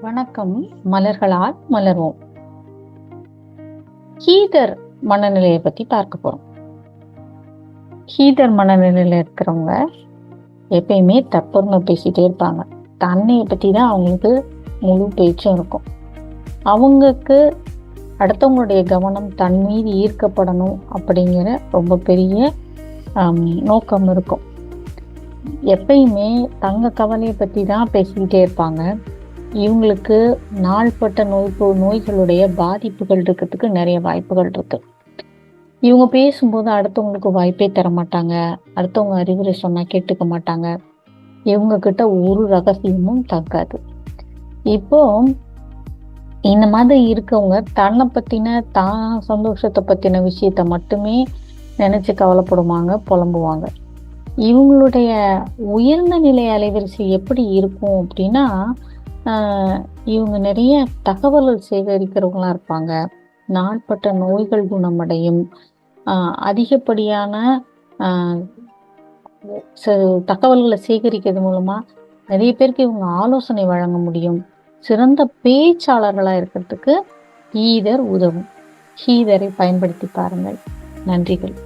வணக்கம். மலர்களால் மலர்வோம். ஹீதர் மனநிலையை பத்தி பார்க்க போறோம். ஹீதர் மனநிலையில இருக்கிறவங்க எப்பயுமே தற்பெருமை பேசிட்டே இருப்பாங்க. தன்னையை பத்தி தான் அவங்களுக்கு முழு பேச்சும் இருக்கும். அவங்களுக்கு அடுத்தவங்களுடைய கவனம் தன் மீது ஈர்க்கப்படணும் அப்படிங்கிற ரொம்ப பெரிய நோக்கம் இருக்கும். எப்பயுமே தங்க கவலையை பத்தி தான் பேசிக்கிட்டே இருப்பாங்க. இவங்களுக்கு நாள்பட்ட நோய்களுடைய பாதிப்புகள் இருக்கிறதுக்கு நிறைய வாய்ப்புகள் இருக்கு. இவங்க பேசும்போது அடுத்தவங்களுக்கு வாய்ப்பே தர மாட்டாங்க. அடுத்தவங்க அறிவுரை சொன்னா கேட்டுக்க மாட்டாங்க. இவங்க கிட்ட ஒரு ரகசியமும் தங்காது. இப்போ இந்த மாதிரி இருக்கவங்க தன்னை பத்தின தான் சந்தோஷத்தை பத்தின விஷயத்த மட்டுமே நினைச்சு கவலைப்படுவாங்க, புலம்புவாங்க. இவங்களுடைய உயர்ந்த நிலை அலைவரிசை எப்படி இருக்கும் அப்படின்னா, இவங்க நிறைய தகவல்கள் சேகரிக்கிறவங்களா இருப்பாங்க. நாள்பட்ட நோய்கள் குணமடையும். அதிகப்படியான தகவல்களை சேகரிக்கிறது மூலமா நிறைய பேருக்கு இவங்க ஆலோசனை வழங்க முடியும். சிறந்த பேச்சாளர்களா இருக்கிறதுக்கு ஹீதர் உதவும். ஹீதரை பயன்படுத்தி பாருங்கள். நன்றிகள்.